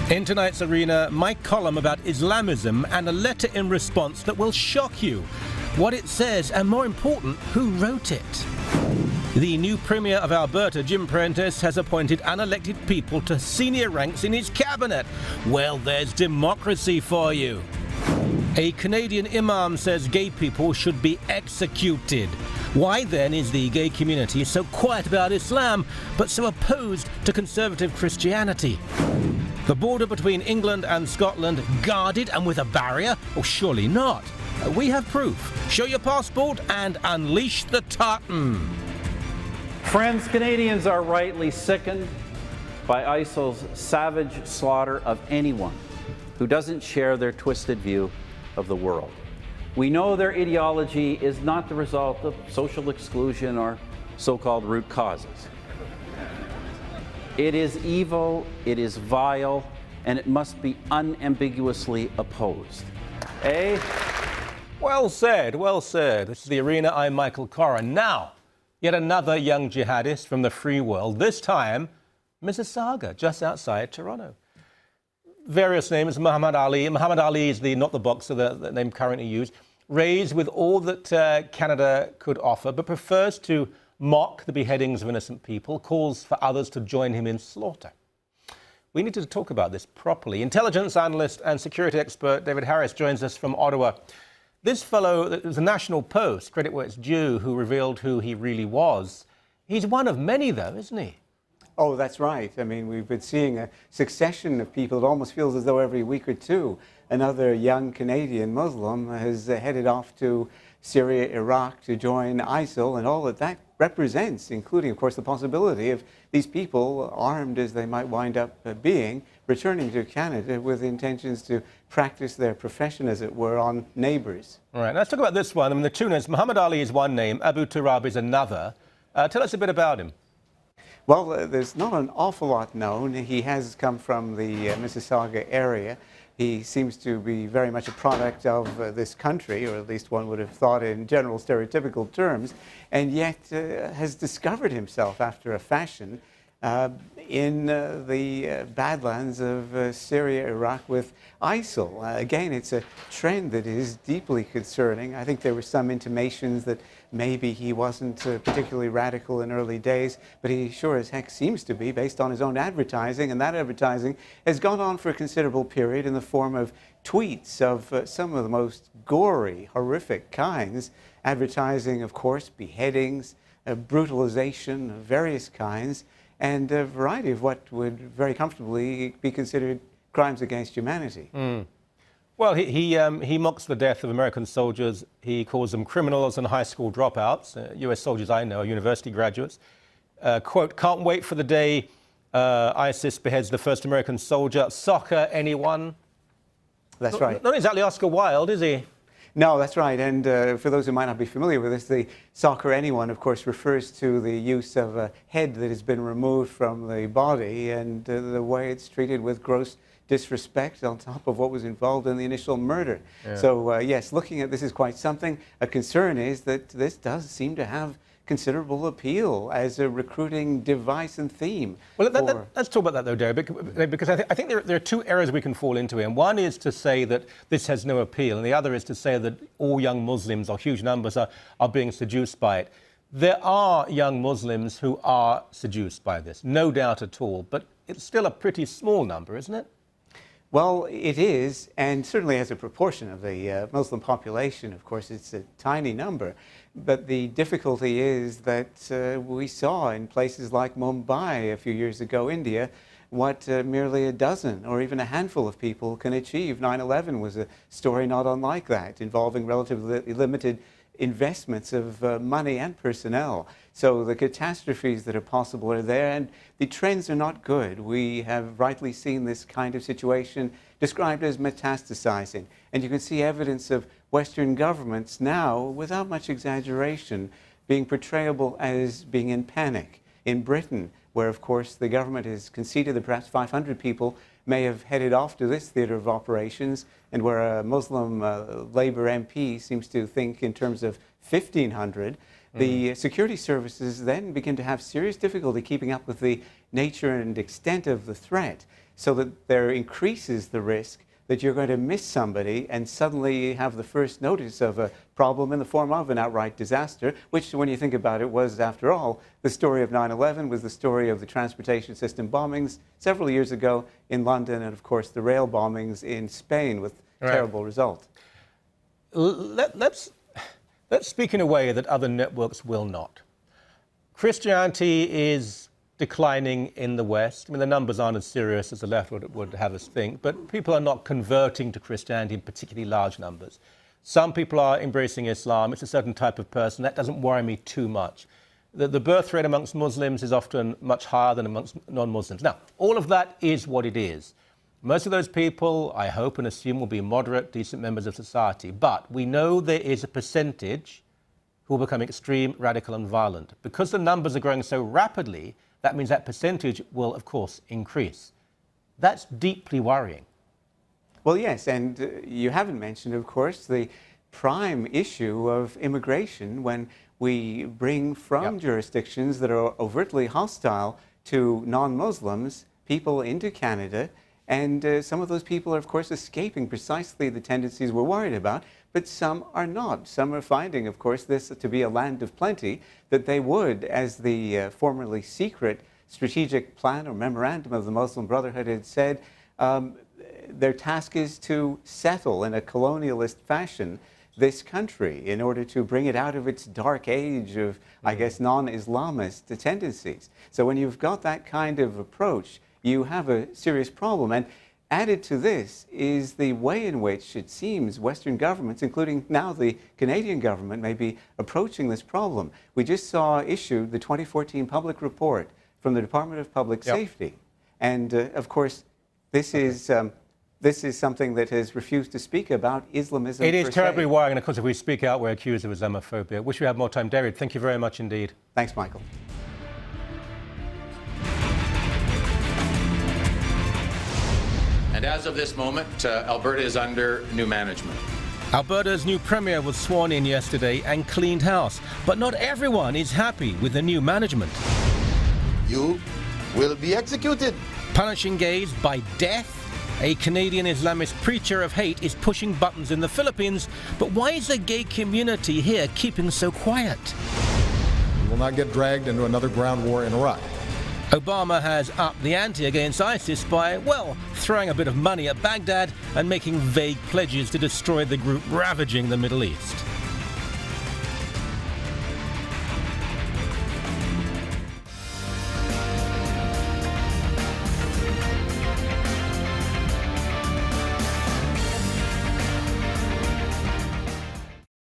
In tonight's Arena, my column about Islamism and a letter in response that will shock you. What it says, and more important, who wrote it. The new Premier of Alberta, Jim Prentice, has appointed unelected people to senior ranks in his cabinet. Well, there's democracy for you. A Canadian imam says gay people should be executed. Why then is the gay community so quiet about Islam, but so opposed to conservative Christianity? The border between England and Scotland guarded and with a barrier? Oh, surely not. We have proof. Show your passport and unleash the tartan. Friends, Canadians are rightly sickened by ISIL's savage slaughter of anyone who doesn't share their twisted view of the world. We know their ideology is not the result of social exclusion or so-called root causes. It is evil, it is vile, and it must be unambiguously opposed. Eh? Well said, well said. This is the Arena. I'm Michael Corrin. Now, yet another young jihadist from the free world, this time Mississauga, just outside Toronto. Various names, Mohammad Ali. Mohammad Ali is not the boxer, the name currently used. Raised with all that Canada could offer, but prefers to mock the beheadings of innocent people, calls for others to join him in slaughter. We need to talk about this properly. Intelligence analyst and security expert David Harris joins us from Ottawa. This fellow, it was a National Post, credit where it's due, who revealed who he really was. He's one of many, though, isn't he? Oh, that's right. I mean, we've been seeing a succession of people. It almost feels as though every week or two, another young Canadian Muslim has headed off to Syria, Iraq to join ISIL, and all that represents, including, of course, the possibility of these people, armed as they might wind up being, returning to Canada with intentions to practice their profession, as it were, on neighbours. All right, let's talk about this one. I mean, the two names, Muhammad Ali is one name, Abu Turab is another. Tell us a bit about him. Well, there's not an awful lot known. He has come from the Mississauga area. He seems to be very much a product of this country, or at least one would have thought in general stereotypical terms, and yet has discovered himself after a fashion in the Badlands of Syria, Iraq with ISIL. Again, it's a trend that is deeply concerning. I think there were some intimations that maybe he wasn't particularly radical in early days, but he sure as heck seems to be based on his own advertising, and that advertising has gone on for a considerable period in the form of tweets of some of the most gory, horrific kinds, advertising, of course, beheadings, brutalization of various kinds, and a variety of what would very comfortably be considered crimes against humanity. Well, he mocks the death of American soldiers. He calls them criminals and high school dropouts. US soldiers I know are university graduates. Quote, can't wait for the day ISIS beheads the first American soldier. Soccer, anyone? That's right. Not exactly Oscar Wilde, is he? No, that's right. And for those who might not be familiar with this, the soccer anyone, of course, refers to the use of a head that has been removed from the body and the way it's treated with gross disrespect on top of what was involved in the initial murder. Yeah. So, yes, looking at this is quite something. A concern is that this does seem to have considerable appeal as a recruiting device and theme. Well, let's talk about that, though, Derek, because I think there are two areas we can fall into here. And one is to say that this has no appeal, and the other is to say that all young Muslims, or huge numbers, are being seduced by it. There are young Muslims who are seduced by this, no doubt at all, but it's still a pretty small number, isn't it? Well, it is, and certainly as a proportion of the Muslim population, of course, it's a tiny number. But the difficulty is that we saw in places like Mumbai a few years ago, India, what merely a dozen or even a handful of people can achieve. 9/11 was a story not unlike that, involving relatively limited investments of money and personnel. So the catastrophes that are possible are there, and the trends are not good. We have rightly seen this kind of situation described as metastasizing, and you can see evidence of Western governments now, without much exaggeration, being portrayable as being in panic. In Britain, where of course the government has conceded that perhaps 500 people may have headed off to this theater of operations, and where a Muslim Labour MP seems to think in terms of 1,500, The security services then begin to have serious difficulty keeping up with the nature and extent of the threat, so that there increases the risk that you're going to miss somebody and suddenly have the first notice of a problem in the form of an outright disaster, which, when you think about it, was, after all, the story of 9/11, was the story of the transportation system bombings several years ago in London, and, of course, the rail bombings in Spain with terrible result. Let's speak in a way that other networks will not. Christianity is declining in the West. I mean, the numbers aren't as serious as the left would have us think, but people are not converting to Christianity in particularly large numbers. Some people are embracing Islam. It's a certain type of person. That doesn't worry me too much. The birth rate amongst Muslims is often much higher than amongst non-Muslims. Now, all of that is what it is. Most of those people, I hope and assume, will be moderate, decent members of society. But we know there is a percentage who will become extreme, radical and violent. Because the numbers are growing so rapidly, that means that percentage will, of course, increase. That's deeply worrying. Well, yes, and you haven't mentioned, of course, the prime issue of immigration when we bring from jurisdictions that are overtly hostile to non-Muslims people into Canada, and some of those people are, of course, escaping precisely the tendencies we're worried about, but some are not. Some are finding, of course, this to be a land of plenty, that they would, as the formerly secret strategic plan or memorandum of the Muslim Brotherhood had said, their task is to settle in a colonialist fashion this country in order to bring it out of its dark age of, I guess, non-Islamist tendencies. So when you've got that kind of approach, you have a serious problem. And added to this is the way in which it seems Western governments, including now the Canadian government, may be approaching this problem. We just saw issued the 2014 public report from the Department of Public Safety. And of course, this is something that has refused to speak about Islamism. It is terribly worrying, and of course, if we speak out, we're accused of Islamophobia. Wish we had more time. David, thank you very much indeed. Thanks, Michael. And as of this moment, Alberta is under new management. Alberta's new premier was sworn in yesterday and cleaned house, but not everyone is happy with the new management. You will be executed. Punishing gays by death? A Canadian Islamist preacher of hate is pushing buttons in the Philippines, but why is the gay community here keeping so quiet? You will not get dragged into another ground war in Iraq. Obama has upped the ante against ISIS by, well, throwing a bit of money at Baghdad and making vague pledges to destroy the group ravaging the Middle East.